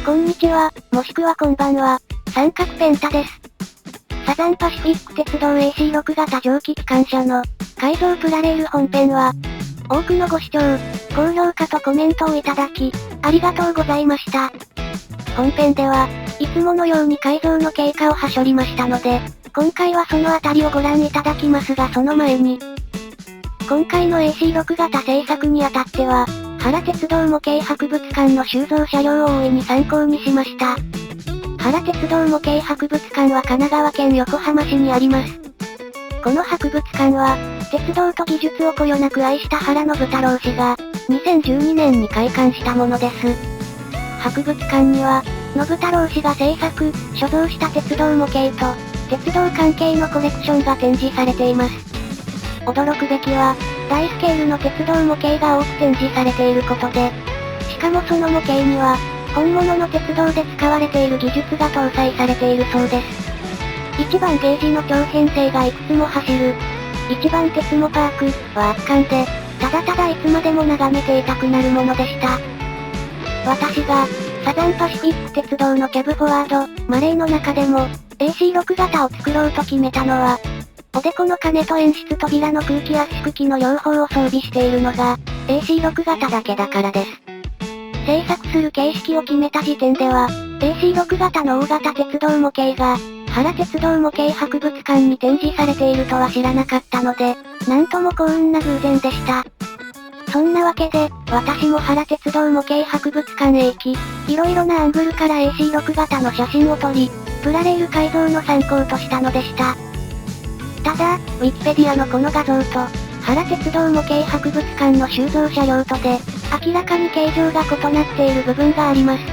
こんにちは、もしくはこんばんは。三角ペンタです。サザンパシフィック鉄道 AC6 型蒸気機関車の改造プラレール本編は、多くのご視聴、高評価とコメントをいただき、ありがとうございました。本編では、いつものように改造の経過をはしょりましたので、今回はそのあたりをご覧いただきますがその前に、今回の AC6 型製作にあたっては、原鉄道模型博物館の収蔵車両を大いに参考にしました。原鉄道模型博物館は神奈川県横浜市にあります。この博物館は、鉄道と技術をこよなく愛した原信太郎氏が、2012年に開館したものです。博物館には、信太郎氏が製作、所蔵した鉄道模型と、鉄道関係のコレクションが展示されています。驚くべきは、大スケールの鉄道模型が多く展示されていることで、しかもその模型には、本物の鉄道で使われている技術が搭載されているそうです。一番ゲージの長編成がいくつも走る、一番鉄モパークは圧巻で、ただただいつまでも眺めていたくなるものでした。私が、サザンパシフィック鉄道のキャブフォワード、マレーの中でも、AC6 型を作ろうと決めたのは、おでこの鐘と演出扉の空気圧縮機の両方を装備しているのが、AC6 型だけだからです。製作する形式を決めた時点では、AC6 型の大型鉄道模型が、原鉄道模型博物館に展示されているとは知らなかったので、なんとも幸運な偶然でした。そんなわけで、私も原鉄道模型博物館へ行き、いろいろなアングルから AC6 型の写真を撮り、プラレール改造の参考としたのでした。ただ、ウィキペディアのこの画像と、原鉄道模型博物館の収蔵車両とで、明らかに形状が異なっている部分があります。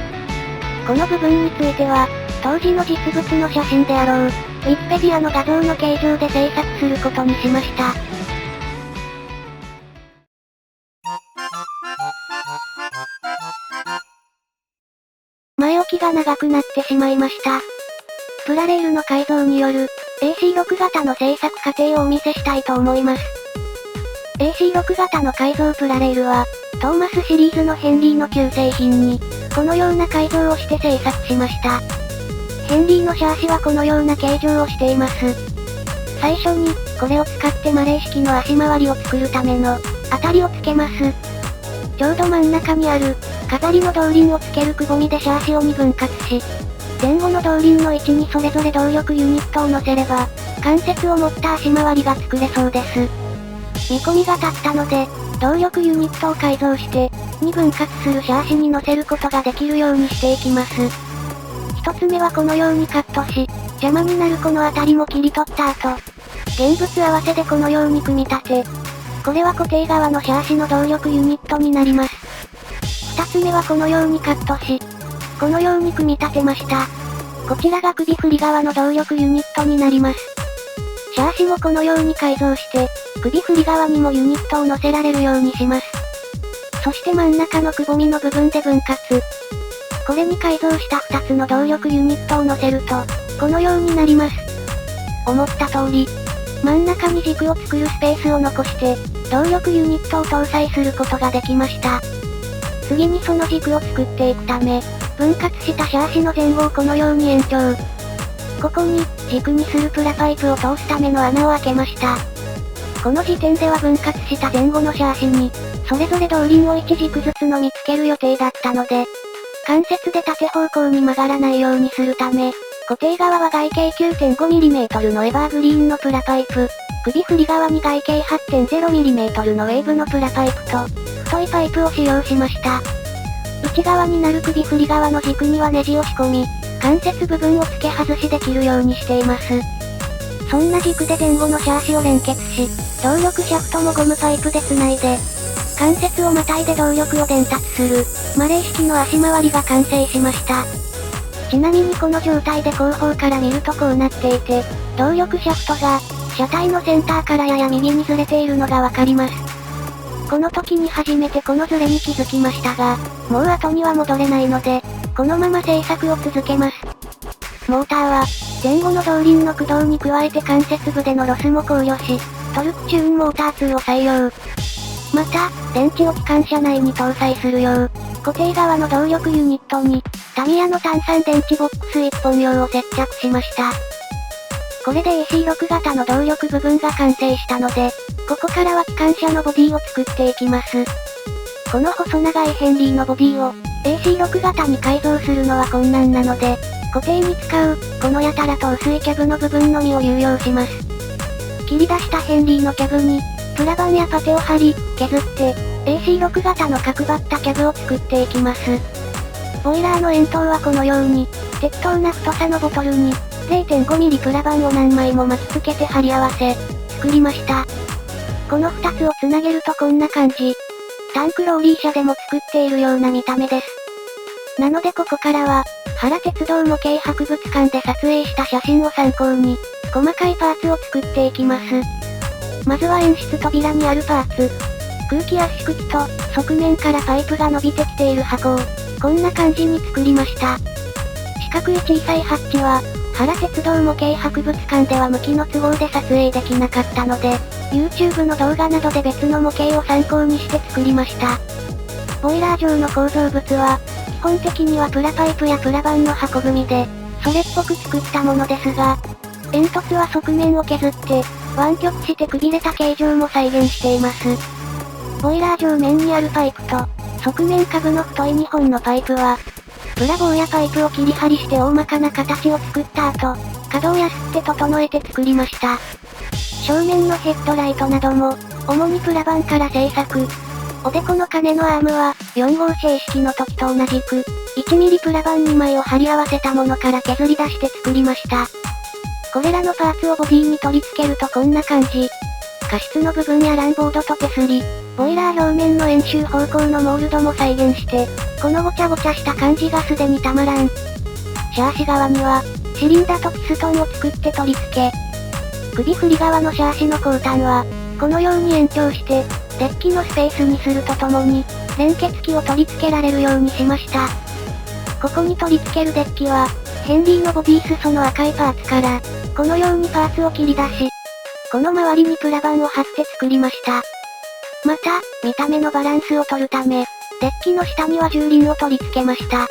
この部分については、当時の実物の写真であろう、ウィキペディアの画像の形状で制作することにしました。前置きが長くなってしまいました。プラレールの改造による、AC6 型の製作過程をお見せしたいと思います。AC6 型の改造プラレールは、トーマスシリーズのヘンリーの旧製品に、このような改造をして製作しました。ヘンリーのシャーシはこのような形状をしています。最初に、これを使ってマレー式の足回りを作るための、当たりをつけます。ちょうど真ん中にある、飾りの動輪をつけるくぼみでシャーシを2分割し、前後の動輪の位置にそれぞれ動力ユニットを乗せれば、関節を持った足回りが作れそうです。見込みが立ったので、動力ユニットを改造して、2分割するシャーシに乗せることができるようにしていきます。一つ目はこのようにカットし、邪魔になるこの辺りも切り取った後、現物合わせでこのように組み立て、これは固定側のシャーシの動力ユニットになります。二つ目はこのようにカットし、このように組み立てました。こちらが首振り側の動力ユニットになります。シャーシもこのように改造して、首振り側にもユニットを乗せられるようにします。そして真ん中のくぼみの部分で分割。これに改造した2つの動力ユニットを乗せると、このようになります。思った通り、真ん中に軸を作るスペースを残して、動力ユニットを搭載することができました。次にその軸を作っていくため、分割したシャーシの前後をこのように延長。ここに、軸にするプラパイプを通すための穴を開けました。この時点では分割した前後のシャーシに、それぞれ動輪を1軸ずつのみつける予定だったので、関節で縦方向に曲がらないようにするため、固定側は外径 9.5mm のエバーグリーンのプラパイプ、首振り側に外径 8.0mm のウェーブのプラパイプと、太いパイプを使用しました。内側になる首振り側の軸にはネジを仕込み、関節部分を付け外しできるようにしています。そんな軸で前後のシャーシを連結し、動力シャフトもゴムパイプで繋いで、関節をまたいで動力を伝達する、マレー式の足回りが完成しました。ちなみにこの状態で後方から見るとこうなっていて、動力シャフトが、車体のセンターからやや右にずれているのがわかります。この時に初めてこのズレに気づきましたが、もう後には戻れないので、このまま製作を続けます。モーターは、前後の動輪の駆動に加えて関節部でのロスも考慮し、トルクチューンモーター2を採用。また、電池を機関車内に搭載するよう、固定側の動力ユニットに、タミヤの単3電池ボックス1本用を接着しました。これで AC6 型の動力部分が完成したので、ここからは機関車のボディを作っていきます。この細長いヘンリーのボディを AC6 型に改造するのは困難なので、固定に使う、このやたらと薄いキャブの部分のみを流用します。切り出したヘンリーのキャブに、プラ板やパテを貼り、削って、AC6 型の角張ったキャブを作っていきます。ボイラーの円筒はこのように、適当な太さのボトルに、0.5mm プラ板を何枚も巻きつけて貼り合わせ、作りました。この2つをつなげるとこんな感じ。タンクローリー車でも作っているような見た目です。なのでここからは、原鉄道模型博物館で撮影した写真を参考に、細かいパーツを作っていきます。まずは演出扉にあるパーツ。空気圧縮機と、側面からパイプが伸びてきている箱を、こんな感じに作りました。四角い小さいハッチは、原鉄道模型博物館では向きの都合で撮影できなかったので、YouTube の動画などで別の模型を参考にして作りました。ボイラー上の構造物は、基本的にはプラパイプやプラ板の箱組みで、それっぽく作ったものですが、煙突は側面を削って、湾曲してくびれた形状も再現しています。ボイラー上面にあるパイプと、側面下部の太い2本のパイプは、プラ棒やパイプを切り張りして大まかな形を作った後、角をやすって整えて作りました。正面のヘッドライトなども、主にプラ板から製作。おでこの金のアームは、4号形式の時と同じく、1mm プラ板2枚を貼り合わせたものから削り出して作りました。これらのパーツをボディに取り付けるとこんな感じ。過失の部分やランボードと手すり、ボイラー表面の円周方向のモールドも再現して、このごちゃごちゃした感じがすでにたまらん。シャーシ側には、シリンダとピストンを作って取り付け、首振り側のシャーシの後端は、このように延長して、デッキのスペースにするとともに、連結器を取り付けられるようにしました。ここに取り付けるデッキは、ヘンリーのボディ裾の赤いパーツから、このようにパーツを切り出し、この周りにプラ板を貼って作りました。また、見た目のバランスを取るため、デッキの下には重輪を取り付けました。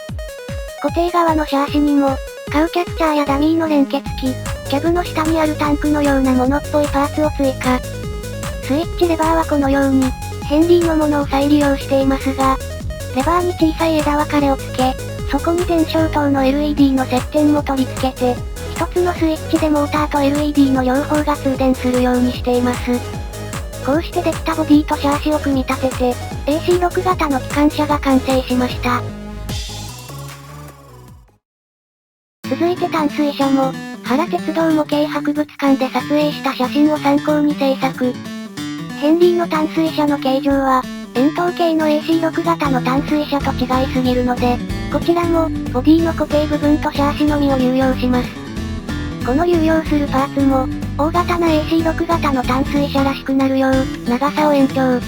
固定側のシャーシにも、カウキャッチャーやダミーの連結器、キャブの下にあるタンクのようなものっぽいパーツを追加。スイッチレバーはこのように、ヘンリーのものを再利用していますが、レバーに小さい枝分かれを付け、そこに全消灯の LED の接点も取り付けて、一つのスイッチでモーターと LED の両方が通電するようにしています。こうしてできたボディとシャーシを組み立てて、AC6 型の機関車が完成しました。続いて淡水車も、原鉄道模型博物館で撮影した写真を参考に制作。ヘンリーの淡水車の形状は、円筒形の AC6 型の淡水車と違いすぎるので、こちらも、ボディの固定部分とシャーシのみを流用します。この流用するパーツも、大型な AC6 型の淡水車らしくなるよう、長さを延長。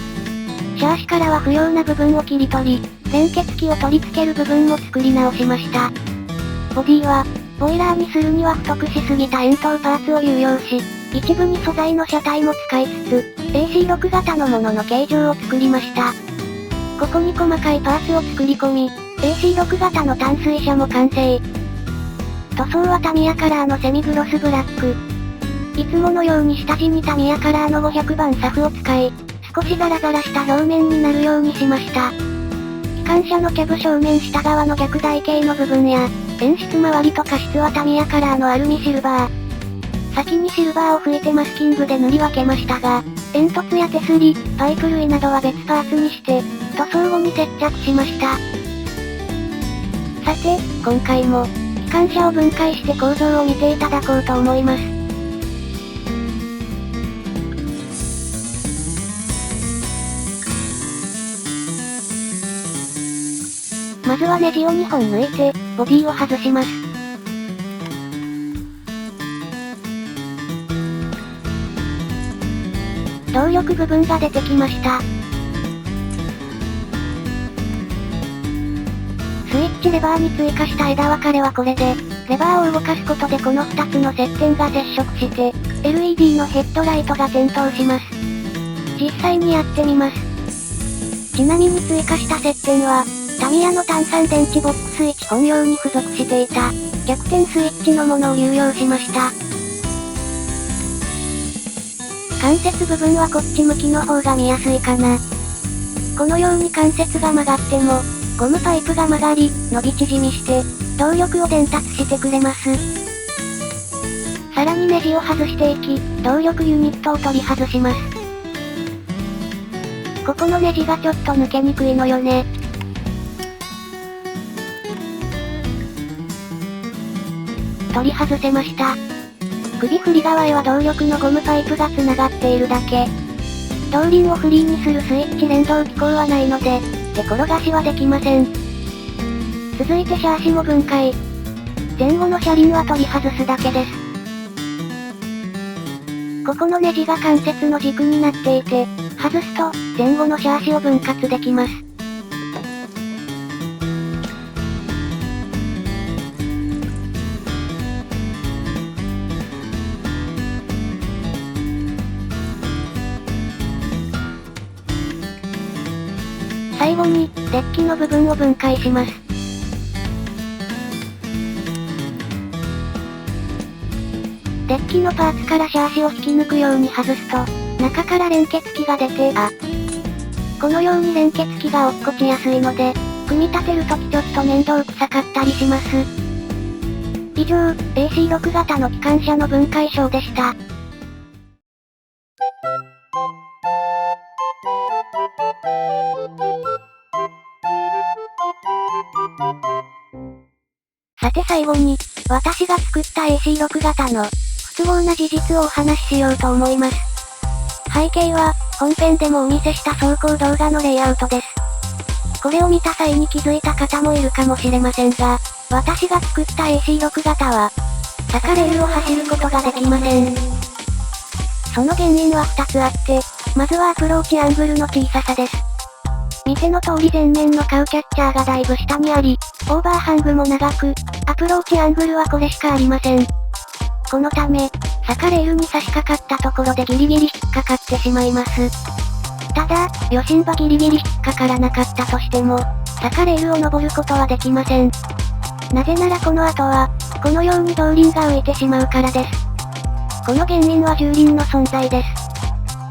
シャーシからは不要な部分を切り取り、連結器を取り付ける部分も作り直しました。ボディは、ボイラーにするには太くしすぎた円筒パーツを流用し、一部に素材の車体も使いつつ、AC6 型のものの形状を作りました。ここに細かいパーツを作り込み、AC6 型の淡水車も完成。塗装はタミヤカラーのセミグロスブラック。いつものように下地にタミヤカラーの500番サフを使い、少しザラザラした表面になるようにしました。機関車のキャブ正面下側の逆台形の部分や、演出周りと過失はタミヤカラーのアルミシルバー。先にシルバーを拭いてマスキングで塗り分けましたが、煙突や手すり、パイプ類などは別パーツにして、塗装後に接着しました。さて、今回も、機関車を分解して構造を見ていただこうと思います。まずはネジを2本抜いて、ボディを外します。動力部分が出てきました。スイッチレバーに追加した枝分かれはこれで、レバーを動かすことでこの2つの接点が接触して、LED のヘッドライトが点灯します。実際にやってみます。ちなみに追加した接点は、タミヤの単3電池ボックス1本用に付属していた、逆転スイッチのものを流用しました。関節部分はこっち向きの方が見やすいかな。このように関節が曲がっても、ゴムパイプが曲がり、伸び縮みして、動力を伝達してくれます。さらにネジを外していき、動力ユニットを取り外します。ここのネジがちょっと抜けにくいのよね。取り外せました。首振り側へは動力のゴムパイプが繋がっているだけ。動輪をフリーにするスイッチ連動機構はないので、手転がしはできません。続いてシャーシも分解。前後の車輪は取り外すだけです。ここのネジが関節の軸になっていて、外すと、前後のシャーシを分割できます。最後に、デッキの部分を分解します。デッキのパーツからシャーシを引き抜くように外すと、中から連結器が出て、このように連結器が落っこちやすいので、組み立てるときちょっと面倒くさかったりします。以上、AC6 型の機関車の分解ショーでした。さて最後に、私が作った AC6 型の、不都合な事実をお話ししようと思います。背景は、本編でもお見せした走行動画のレイアウトです。これを見た際に気づいた方もいるかもしれませんが、私が作った AC6 型は、坂レールを走ることができません。その原因は2つあって、まずはアプローチアングルの小ささです。見ての通り前面のカウキャッチャーがだいぶ下にあり、オーバーハングも長く、アプローチアングルはこれしかありません。このため、坂レールに差し掛かったところでギリギリ引っかかってしまいます。ただ、余震はギリギリ引っかからなかったとしても、坂レールを登ることはできません。なぜならこの後は、このように動輪が浮いてしまうからです。この原因は重輪の存在です。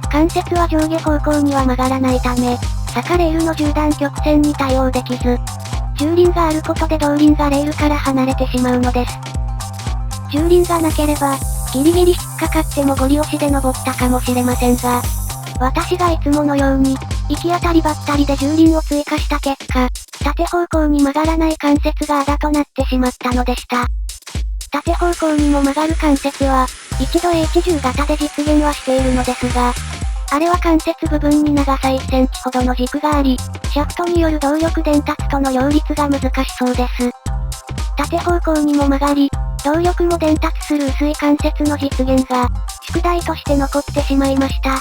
関節は上下方向には曲がらないため、坂レールの縦断曲線に対応できず、重輪があることで動輪がレールから離れてしまうのです。重輪がなければ、ギリギリ引っかかってもゴリ押しで登ったかもしれませんが、私がいつものように、行き当たりばったりで重輪を追加した結果、縦方向に曲がらない関節があだとなってしまったのでした。縦方向にも曲がる関節は、一度 H10 型で実現はしているのですが、あれは関節部分に長さ1センチほどの軸があり、シャフトによる動力伝達との両立が難しそうです。縦方向にも曲がり、動力も伝達する薄い関節の実現が、宿題として残ってしまいました。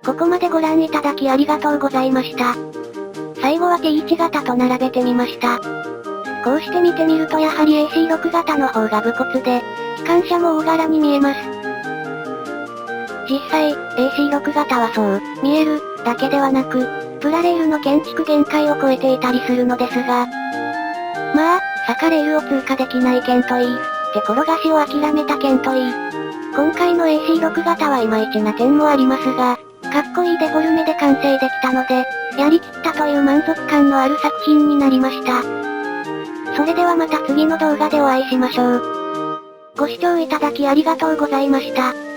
ここまでご覧いただきありがとうございました。最後は T1 型と並べてみました。こうして見てみるとやはり AC6 型の方が武骨で、機関車も大柄に見えます。実際、AC6 型はそう、見える、だけではなく、プラレールの建築限界を超えていたりするのですが、まあ、坂レールを通過できない件といい、手転がしを諦めた件といい、今回の AC6 型はいまいちな点もありますが、かっこいいデフォルメで完成できたので、やりきったという満足感のある作品になりました。それではまた次の動画でお会いしましょう。ご視聴いただきありがとうございました。